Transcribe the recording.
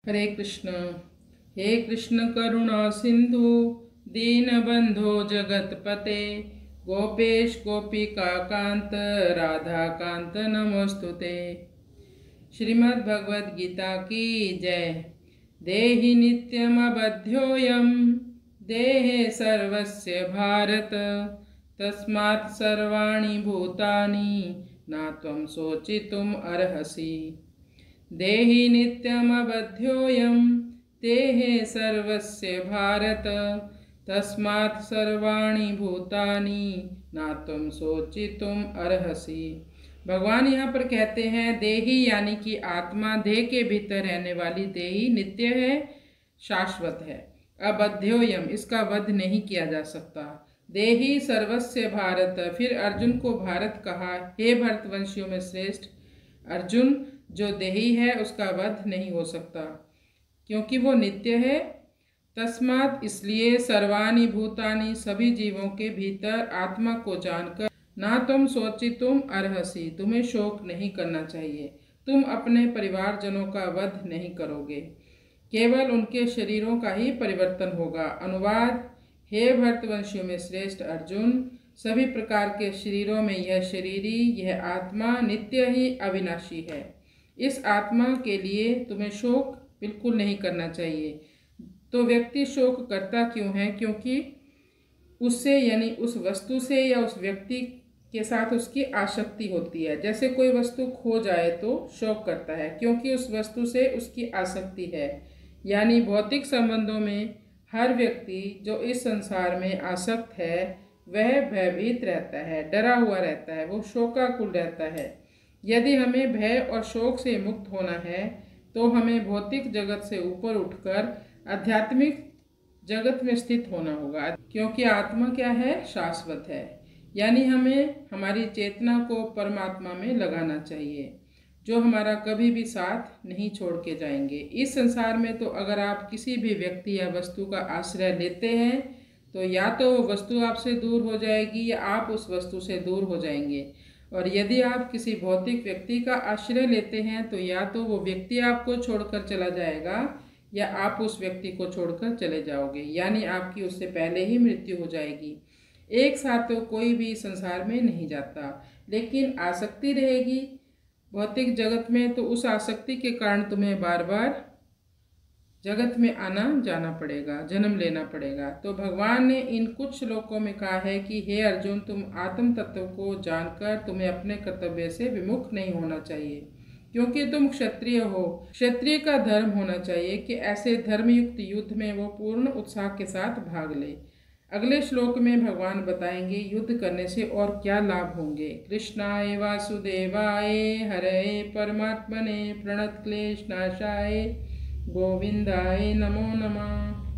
हरे कृष्ण करुणा सिंधु दीनबंधो जगतपते गोपेश गोपिका कांत राधा कांत नमोस्तुते। श्रीमद् भगवद गीता की जय। देहि नित्यमबध्योऽयं देहे सर्वस्य भारत तस्मात् सर्वाणि भूतानि न त्वं शोचितुम् अर्हसि। देहि नित्यमबध्योऽयं देहे सर्वस्य भारत तस्मात् सर्वाणि भूतानि न त्वं शोचितुम् अर्हसि। भगवान यहाँ पर कहते हैं देही यानी कि आत्मा, देह के भीतर रहने वाली देही नित्य है, शाश्वत है। अबध्योयम, इसका वध नहीं किया जा सकता। देही सर्वस्य भारत, फिर अर्जुन को भारत कहा। हे भरतवंशियों में श्रेष्ठ अर्जुन, जो देही है उसका वध नहीं हो सकता क्योंकि वो नित्य है। तस्मात्, इसलिए सर्वाणि भूतानि, सभी जीवों के भीतर आत्मा को जानकर ना तुम शोचितुम अर्हसि, तुम्हें शोक नहीं करना चाहिए। तुम अपने परिवारजनों का वध नहीं करोगे, केवल उनके शरीरों का ही परिवर्तन होगा। अनुवाद: हे भरतवंशियों में श्रेष्ठ अर्जुन, सभी प्रकार के शरीरों में यह शरीरी, यह आत्मा नित्य ही अविनाशी है। इस आत्मा के लिए तुम्हें शोक बिल्कुल नहीं करना चाहिए। तो व्यक्ति शोक करता क्यों है? क्योंकि उससे यानी उस वस्तु से या उस व्यक्ति के साथ उसकी आसक्ति होती है। जैसे कोई वस्तु खो जाए तो शोक करता है क्योंकि उस वस्तु से उसकी आसक्ति है। यानी भौतिक संबंधों में हर व्यक्ति जो इस संसार में आसक्त है वह भयभीत रहता है, डरा हुआ रहता है, वो शोकाकुल रहता है। यदि हमें भय और शोक से मुक्त होना है तो हमें भौतिक जगत से ऊपर उठकर आध्यात्मिक जगत में स्थित होना होगा, क्योंकि आत्मा क्या है? शाश्वत है। यानी हमें हमारी चेतना को परमात्मा में लगाना चाहिए, जो हमारा कभी भी साथ नहीं छोड़ के जाएंगे। इस संसार में तो अगर आप किसी भी व्यक्ति या वस्तु का आश्रय लेते हैं तो या तो वो वस्तु आपसे दूर हो जाएगी या आप उस वस्तु से दूर हो जाएंगे। और यदि आप किसी भौतिक व्यक्ति का आश्रय लेते हैं तो या तो वो व्यक्ति आपको छोड़कर चला जाएगा या आप उस व्यक्ति को छोड़कर चले जाओगे, यानी आपकी उससे पहले ही मृत्यु हो जाएगी। एक साथ तो कोई भी संसार में नहीं जाता, लेकिन आसक्ति रहेगी भौतिक जगत में, तो उस आसक्ति के कारण तुम्हें बार बार जगत में आना जाना पड़ेगा, जन्म लेना पड़ेगा। तो भगवान ने इन कुछ श्लोकों में कहा है कि हे अर्जुन, तुम आत्म तत्व को जानकर तुम्हें अपने कर्तव्य से विमुख नहीं होना चाहिए, क्योंकि तुम क्षत्रिय हो। क्षत्रिय का धर्म होना चाहिए कि ऐसे धर्मयुक्त युद्ध में वो पूर्ण उत्साह के साथ भाग ले। अगले श्लोक में भगवान बताएंगे युद्ध करने से और क्या लाभ होंगे। कृष्णाय वासुदेवाय हरे परमात्मने प्रणतक्लेशनाशाय गोविंदाय नमो नमः।